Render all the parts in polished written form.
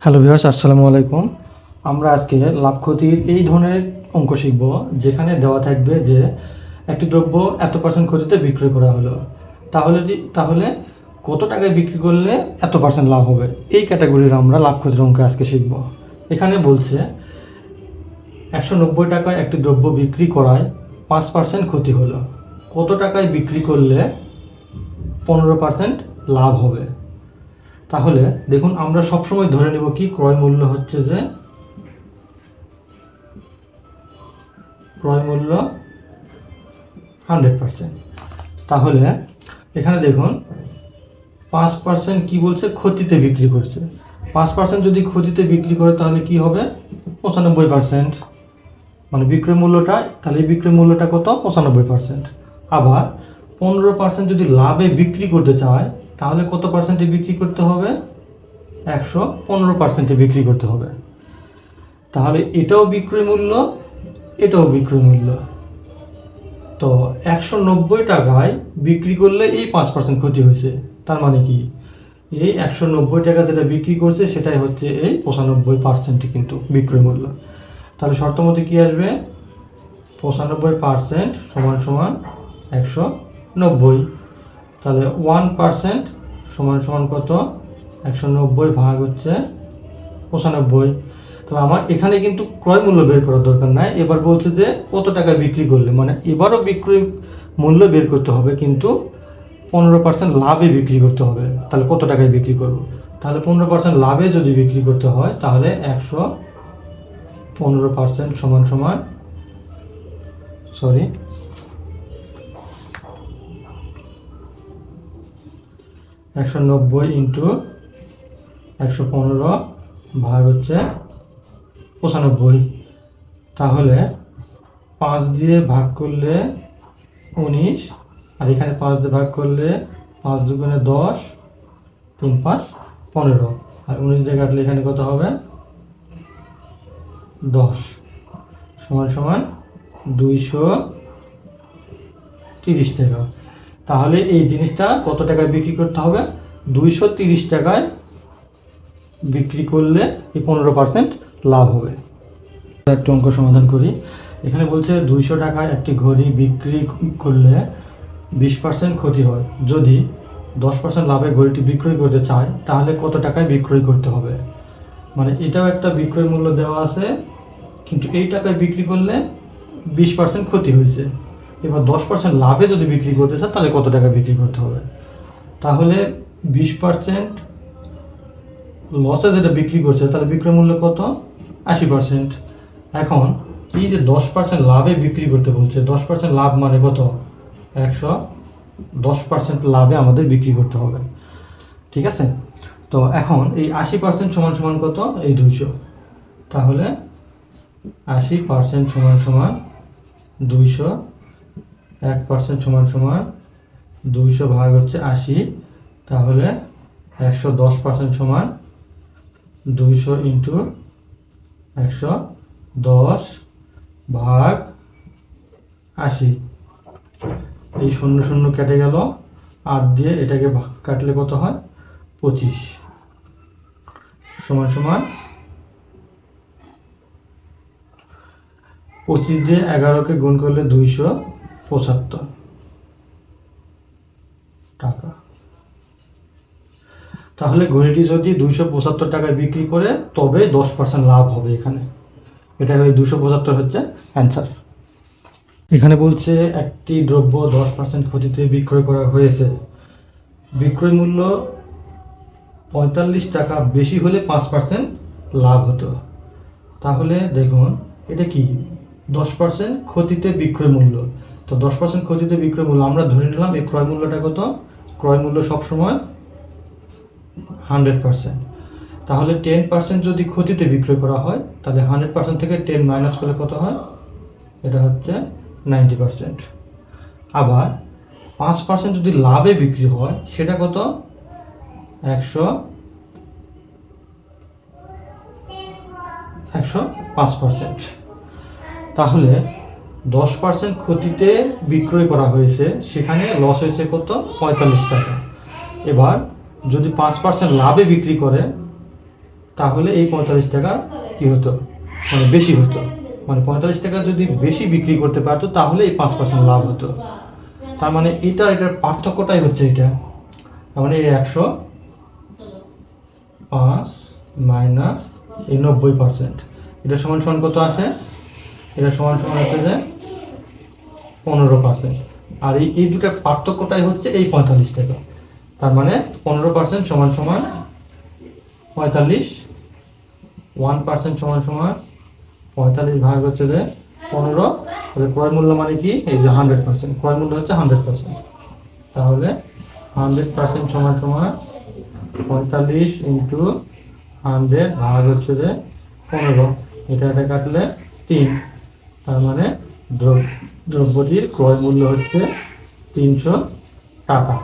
Hello viewers, আসসালামু আলাইকুম। আমরা আজকে লাভ ক্ষতির এই ধরনের অঙ্ক শিখব, যেখানে দেওয়া থাকবে যে একটি দ্রব্য এত পার্সেন্ট ক্ষতিতে বিক্রয় করা হলো, তাহলে কত টাকায় বিক্রি করলে এত পার্সেন্ট লাভ হবে। এই ক্যাটাগরির আমরা লাভ ক্ষতির অঙ্ক আজকে শিখব। এখানে বলছে 190 টাকায় একটি দ্রব্য বিক্রি করায় 5% ক্ষতি হলো, কত টাকায় বিক্রি করলে 15% লাভ হবে। তাহলে দেখুন, আমরা সবসময় ধরে নেব কি ক্রয় মূল্য হচ্ছে যে ক্রয় মূল্য 100%। তাহলে এখানে দেখুন 5% কি বলছে, ক্ষতিতে বিক্রি করছে। 5% যদি ক্ষতিতে বিক্রি করে তাহলে কি হবে, 95%। মানে বিক্রয় মূল্যটা, তাহলে এই বিক্রয় মূল্যটা কত, 95%। আবার 15% যদি লাভে বিক্রি করতে চায় তাহলে কত পার্সেন্টে বিক্রি করতে হবে, 115%-এ বিক্রি করতে হবে। তাহলে এটাও বিক্রয় মূল্য, এটাও বিক্রয় মূল্য। তো 190 টাকায় বিক্রি করলে এই 5% ক্ষতি হয়েছে। তার মানে কি, এই 190 টাকা যেটা বিক্রি করছে সেটাই হচ্ছে এই 95% কিন্তু বিক্রয় মূল্য। তাহলে শর্ত মতে কি আসবে, 95% সমান সমান 190। তাহলে 1% সমান সমান কত, 190 ভাগ হচ্ছে 95। তাহলে আমার এখানে কিন্তু ক্রয় মূল্য বের করার দরকার নাই। এবার বলছে যে কত টাকা বিক্রি করলে, মানে এবারও বিক্রয় মূল্য বের করতে হবে, কিন্তু 15% লাভে বিক্রি করতে হবে। তাহলে কত টাকায় বিক্রি করব, তাহলে 15% লাভে যদি বিক্রি করতে হয় তাহলে 115% সমান সমান 190 ইন্টু 115 ভাগ হচ্ছে 95। তাহলে 5 দিয়ে ভাগ করলে 19, আর এখানে 5 দিয়ে ভাগ করলে 5 দুগুণে 10, 3 5 15, আর 19 দিয়ে কাটলে এখানে কত হবে, 10 সমান সমান 230 টাকা। তাহলে এই জিনিসটা কত টাকায় বিক্রি করতে হবে, 230 টাকায় বিক্রি করলে এই 15% লাভ হবে। একটা অঙ্ক সমাধান করি। এখানে বলছে 200 টাকায় একটি ঘড়ি বিক্রি করলে 20% ক্ষতি হয়। যদি 10% লাভে ঘড়িটি বিক্রয় করতে চায় তাহলে কত টাকায় বিক্রয় করতে হবে। মানে এটাও একটা বিক্রয় মূল্য দেওয়া আছে, কিন্তু এই টাকায় বিক্রি করলে 20% ক্ষতি হয়েছে। এবার 10% লাভে যদি বিক্রি করতে চায় তাহলে কত টাকা বিক্রি করতে হবে। তাহলে 20% লসে যেটা বিক্রি করছে তাহলে বিক্রয় মূল্য কত, 80%। এখন এই যে 10% লাভে বিক্রি করতে বলছে, 10% লাভ মানে কত, 110% লাভে আমাদের বিক্রি করতে হবে। ঠিক আছে, তো এখন এই 80% সমান সমান কত, এই 200। তাহলে 80% সমান সমান 200, 1% সমান সমান 200 ভাগ হচ্ছে 80। তাহলে 110% সমান 200 ইন্টু 110 ভাগ 80। এই 0 0 কেটে গেল, 8 দিয়ে এটাকে কাটলে কত হয়, 25 সমান সমান 25 দিয়ে 11কে গুণ করলে 275 টাকা। তাহলে ঘড়িটি যদি 275 টাকায় বিক্রি করে তবে 10% লাভ হবে এখানে। এটা ওই 275 হচ্ছে অ্যান্সার। এখানে বলছে একটি দ্রব্য 10% ক্ষতিতে বিক্রয় করা হয়েছে, বিক্রয় মূল্য 45 টাকা বেশি হলে 5% লাভ হতো। তাহলে দেখুন এটা কি, 10% ক্ষতিতে বিক্রয় মূল্য। তো 10% ক্ষতিতে বিক্রয় মূল্য আমরা ধরে নিলাম এই ক্রয় মূল্যটা কত, ক্রয় মূল্য সবসময় 100%। তাহলে 10% যদি ক্ষতিতে বিক্রয় করা হয় তাহলে 100% থেকে 10 মাইনাস করলে কত হয়, এটা হচ্ছে 90%। আবার 5% যদি লাভে বিক্রি হয় সেটা কত, 105%। তাহলে 10% ক্ষতিতে বিক্রয় করা হয়েছে, সেখানে লস হয়েছে কত, 45 টাকা। এবার যদি 5% লাভে বিক্রি করে তাহলে এই 45 টাকা কি হতো, মানে বেশি হতো, মানে 45 টাকা যদি বেশি বিক্রি করতে পারতো তাহলে এই 5% লাভ হতো। তার মানে এটার পার্থক্যটাই হচ্ছে এটা। তার মানে এই 105 মাইনাস এই 90%, এটা সমান সমান কত আসে, এটা সমান সমান হচ্ছে যে 15%। আর এই দুটার পার্থক্যটাই হচ্ছে এই 45 টাকা। তার মানে 15% সমান সমান 45, 1% সমান সমান 45 ভাগ হচ্ছে যে 15, তাহলে ক্রয় মূল্য মানে কি, এই যে 100%, ক্রয় মূল্য হচ্ছে 100%। তাহলে 100% সমান সমান 45 ইন্টু 100 ভাগ হচ্ছে যে 15, এটা কাটলে 3। তার মানে দ্রব্যটির ক্রয় মূল্য হচ্ছে 300 টাকা।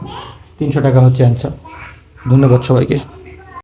300 টাকা হচ্ছে অ্যান্সার। ধন্যবাদ সবাইকে।